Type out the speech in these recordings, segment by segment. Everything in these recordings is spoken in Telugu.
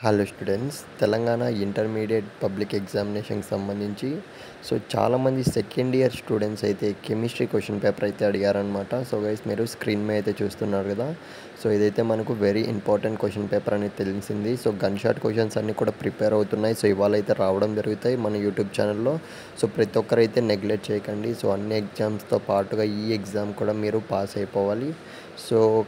Hello students, Telangana intermediate public ఎగ్జామినేషన్కి సంబంధించి చాలామంది సెకండ్ ఇయర్ స్టూడెంట్స్ అయితే కెమిస్ట్రీ క్వశ్చన్ పేపర్ అయితే అడిగారనమాట. గైస్, మీరు స్క్రీన్ మీద అయితే చూస్తున్నారు కదా. ఇదైతే మనకు వెరీ ఇంపార్టెంట్ క్వశ్చన్ పేపర్ అనేది తెలిసింది. గన్ షాట్ క్వశ్చన్స్ అన్నీ కూడా ప్రిపేర్ అవుతున్నాయి. ఇవాళ అయితే రావడం జరుగుతాయి మన యూట్యూబ్ ఛానల్లో. ప్రతి ఒక్కరైతే నెగ్లెక్ట్ చేయకండి. అన్ని ఎగ్జామ్స్తో పాటుగా ఈ ఎగ్జామ్ కూడా మీరు పాస్ అయిపోవాలి.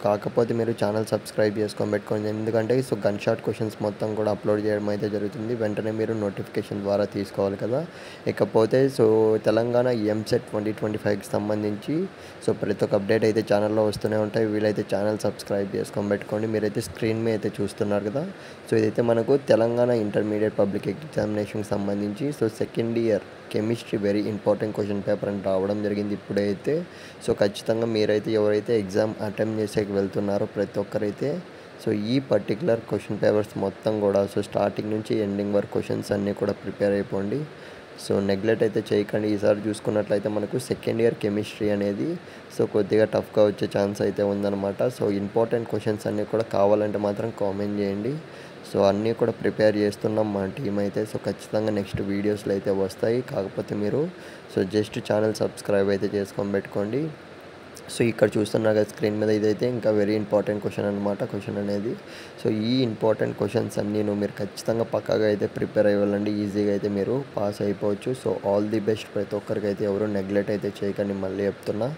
కాకపోతే మీరు ఛానల్ సబ్స్క్రైబ్ చేసుకొని పెట్టుకోండి, ఎందుకంటే గన్ షాట్ క్వశ్చన్స్ మొత్తం కూడా అప్లోడ్ చేయడం అయితే జరుగుతుంది. వెంటనే మీరు నోటిఫికేషన్ ద్వారా తీసుకోవాలి కదా. ఇకపోతే తెలంగాణ ఎంసెట్ 2025కి సంబంధించి ప్రతి ఒక్క అప్డేట్ అయితే ఛానల్లో వస్తూనే ఉంటాయి. వీలైతే ఛానల్ సబ్స్క్రైబ్ చేసుకొని పెట్టుకోండి. మీరైతే స్క్రీన్ మీద అయితే చూస్తున్నారు కదా. ఇదైతే మనకు తెలంగాణ ఇంటర్మీడియట్ పబ్లిక్ ఎగ్జామినేషన్కి సంబంధించి second year chemistry very important question paper అని రావడం జరిగింది ఇప్పుడైతే. ఖచ్చితంగా మీరైతే ఎవరైతే ఎగ్జామ్ అటెంప్ట్ చేసేకి వెళ్తున్నారో ప్రతి ఒక్కరైతే ఈ పర్టికులర్ క్వశ్చన్ పేపర్స్ మొత్తం కూడా స్టార్టింగ్ నుంచి ఎండింగ్ వరకు క్వశ్చన్స్ అన్నీ కూడా ప్రిపేర్ అయిపోండి. నెగ్లెక్ట్ అయితే చేయకండి. ఈసారి చూసుకున్నట్లయితే మనకు సెకండ్ ఇయర్ కెమిస్ట్రీ అనేది కొద్దిగా టఫ్గా వచ్చే ఛాన్స్ అయితే ఉందన్నమాట. ఇంపార్టెంట్ క్వశ్చన్స్ అన్నీ కూడా కావాలంటే మాత్రం కామెంట్ చేయండి. అన్నీ కూడా ప్రిపేర్ చేస్తున్నాం మా టీం అయితే. ఖచ్చితంగా నెక్స్ట్ వీడియోస్లో అయితే వస్తాయి. కాకపోతే మీరు జస్ట్ ఛానల్ సబ్స్క్రైబ్ అయితే చేసుకొని పెట్టుకోండి. ఇక్కడ చూస్తున్నారు కదా స్క్రీన్ మీద, ఇదైతే ఇంకా వెరీ ఇంపార్టెంట్ క్వశ్చన్ అనమాట. క్వశ్చన్ అనేది ఈ ఇంపార్టెంట్ క్వశ్చన్స్ అన్నీ మీరు ఖచ్చితంగా పక్కాగా అయితే ప్రిపేర్ అయ్యాలండి. ఈజీగా అయితే మీరు పాస్ అయిపోవచ్చు. ఆల్ ది బెస్ట్ ప్రతి ఒక్కరికైతే. ఎవరు నెగ్లెక్ట్ అయితే చేయకండి, మళ్ళీ చెప్తున్నా.